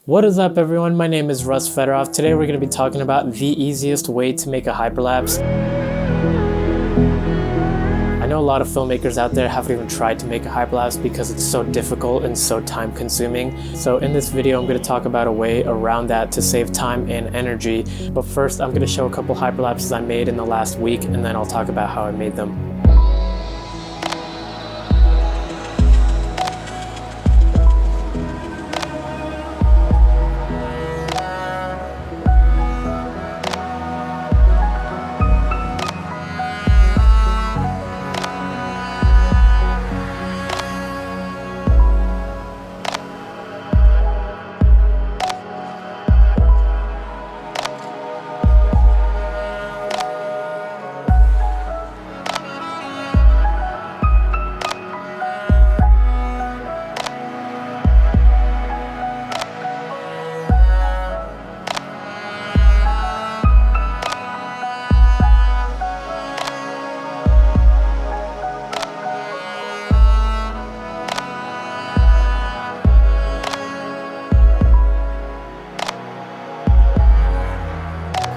What is up everyone, my name is Russ Fedorov. Today we're going to be talking about the easiest way to make a hyperlapse. I know a lot of filmmakers out there haven't even tried to make a hyperlapse because it's so difficult and so time consuming. So in this video I'm going to talk about a way around that to save time and energy. But first I'm going to show a couple hyperlapses I made in the last week and then I'll talk about how I made them.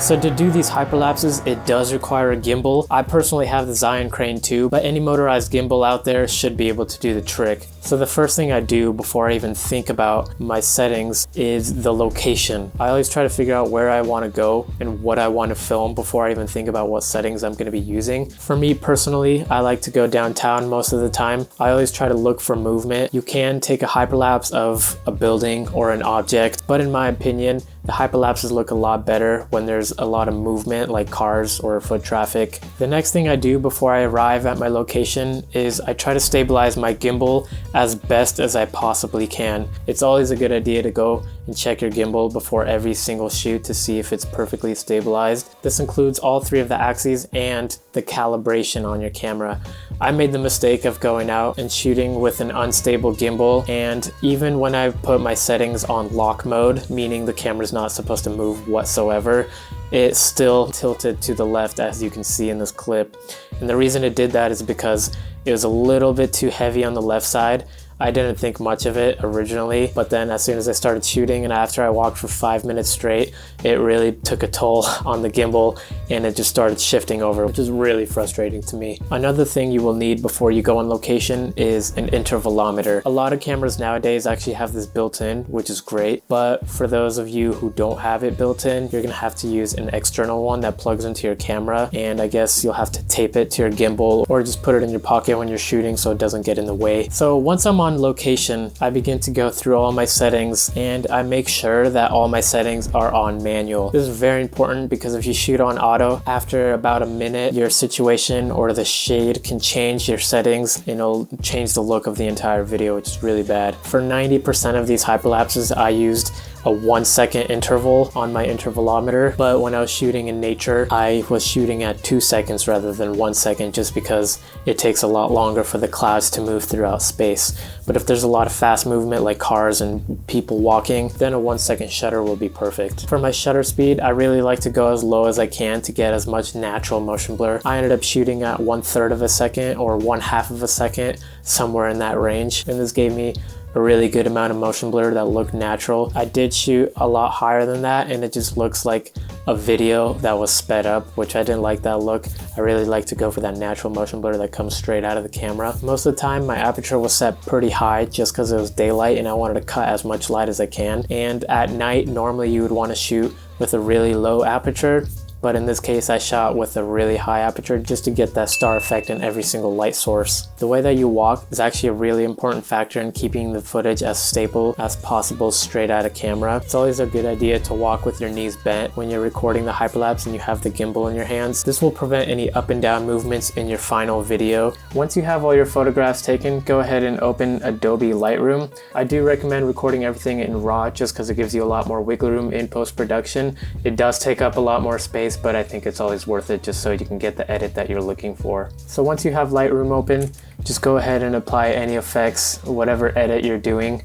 So to do these hyperlapses, it does require a gimbal. I personally have the Zion Crane 2, but any motorized gimbal out there should be able to do the trick. So the first thing I do before I even think about my settings is the location. I always try to figure out where I want to go and what I want to film before I even think about what settings I'm going to be using. For me personally, I like to go downtown most of the time. I always try to look for movement. You can take a hyperlapse of a building or an object, but in my opinion, the hyperlapses look a lot better when there's a lot of movement like cars or foot traffic. The next thing I do before I arrive at my location is I try to stabilize my gimbal as best as I possibly can. It's always a good idea to go and check your gimbal before every single shoot to see if it's perfectly stabilized. This includes all three of the axes and the calibration on your camera. I made the mistake of going out and shooting with an unstable gimbal, and even when I put my settings on lock mode, meaning the camera's not supposed to move whatsoever, it still tilted to the left, as you can see in this clip. And the reason it did that is because it was a little bit too heavy on the left side. I didn't think much of it originally, but then as soon as I started shooting and after I walked for 5 minutes straight, it really took a toll on the gimbal and it just started shifting over, which is really frustrating to me. Another thing you will need before you go on location is an intervalometer. A lot of cameras nowadays actually have this built in, which is great, but for those of you who don't have it built in, you're gonna have to use an external one that plugs into your camera, and I guess you'll have to tape it to your gimbal or just put it in your pocket when you're shooting so it doesn't get in the way. So once I'm on location, I begin to go through all my settings and I make sure that all my settings are on manual. This is very important because if you shoot on auto, after about a minute, your situation or the shade can change your settings and it'll change the look of the entire video, which is really bad. For 90% of these hyperlapses, I used a 1 second interval on my intervalometer, but when I was shooting in nature, I was shooting at 2 seconds rather than 1 second just because it takes a lot longer for the clouds to move throughout space. But if there's a lot of fast movement like cars and people walking, then a 1 second shutter will be perfect. For my shutter speed, I really like to go as low as I can to get as much natural motion blur. I ended up shooting at 1/3 of a second or 1/2 of a second, somewhere in that range, and this gave me a really good amount of motion blur that looked natural. I did shoot a lot higher than that and it just looks like a video that was sped up, which I didn't like that look. I really like to go for that natural motion blur that comes straight out of the camera. Most of the time my aperture was set pretty high just because it was daylight and I wanted to cut as much light as I can. And at night, normally you would want to shoot with a really low aperture, but in this case I shot with a really high aperture just to get that star effect in every single light source. The way that you walk is actually a really important factor in keeping the footage as stable as possible straight out of camera. It's always a good idea to walk with your knees bent when you're recording the hyperlapse and you have the gimbal in your hands. This will prevent any up and down movements in your final video. Once you have all your photographs taken, go ahead and open Adobe Lightroom. I do recommend recording everything in RAW just because it gives you a lot more wiggle room in post-production. It does take up a lot more space, but I think it's always worth it just so you can get the edit that you're looking for. So once you have Lightroom open, just go ahead and apply any effects, whatever edit you're doing.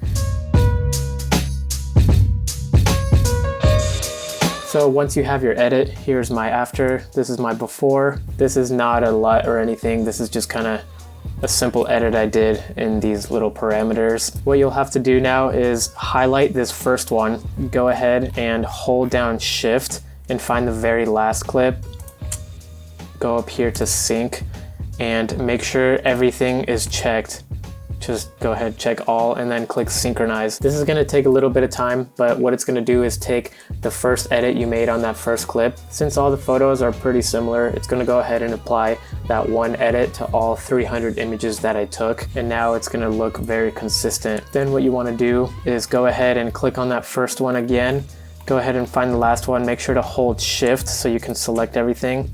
So once you have your edit, here's my after. This is my before. This is not a LUT or anything. This is just kind of a simple edit I did in these little parameters. What you'll have to do now is highlight this first one, go ahead and hold down Shift and find the very last clip. Go up here to sync and make sure everything is checked. Just go ahead, check all, and then click synchronize. This is gonna take a little bit of time, but what it's gonna do is take the first edit you made on that first clip. Since all the photos are pretty similar, it's gonna go ahead and apply that one edit to all 300 images that I took, and now it's gonna look very consistent. Then what you wanna do is go ahead and click on that first one again, go ahead and find the last one, make sure to hold Shift so you can select everything.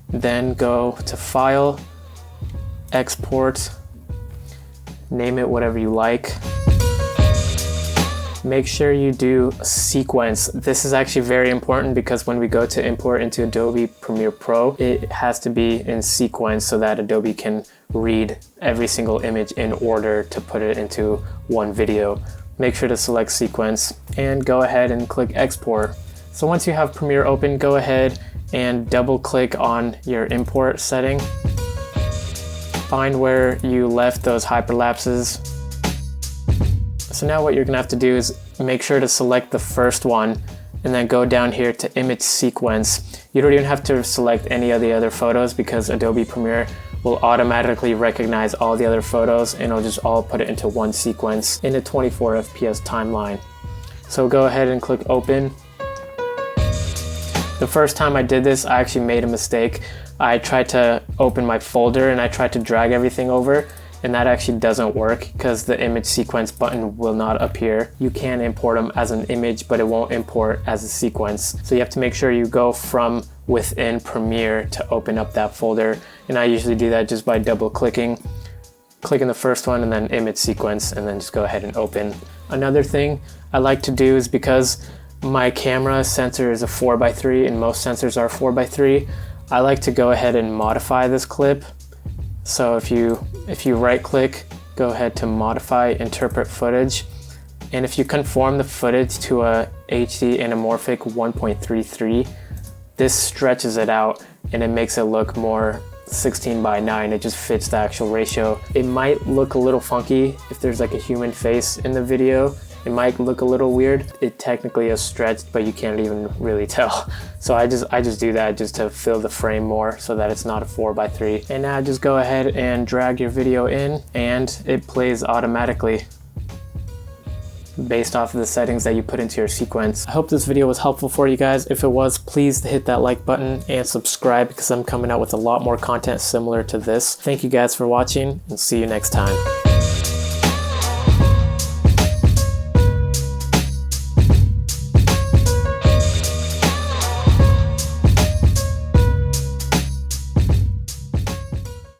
Then go to File, Export, name it whatever you like. Make sure you do sequence. This is actually very important because when we go to import into Adobe Premiere Pro, it has to be in sequence so that Adobe can read every single image in order to put it into one video. Make sure to select sequence and go ahead and click export. So once you have Premiere open, go ahead and double click on your import setting. Find where you left those hyperlapses. So now what you're gonna have to do is make sure to select the first one and then go down here to image sequence. You don't even have to select any of the other photos because Adobe Premiere will automatically recognize all the other photos and it'll just all put it into one sequence in a 24 FPS timeline. So go ahead and click open. The first time I did this, I actually made a mistake. I tried to open my folder and I tried to drag everything over, and that actually doesn't work because the image sequence button will not appear. You can import them as an image, but it won't import as a sequence. So you have to make sure you go from within Premiere to open up that folder. And I usually do that just by double clicking the first one and then image sequence, and then just go ahead and open. Another thing I like to do is because my camera sensor is a 4:3 and most sensors are 4:3, I like to go ahead and modify this clip. So if you right click, go ahead to modify interpret footage. And if you conform the footage to a HD anamorphic 1.33, this stretches it out and it makes it look more 16:9. It just fits the actual ratio. It might look a little funky if there's like a human face in the video. It might look a little weird. It technically is stretched, but you can't even really tell. So I just do that just to fill the frame more so that it's not a 4:3. And now just go ahead and drag your video in and it plays automatically based off of the settings that you put into your sequence. I hope this video was helpful for you guys. If it was, please hit that like button and subscribe because I'm coming out with a lot more content similar to this. Thank you guys for watching and see you next time.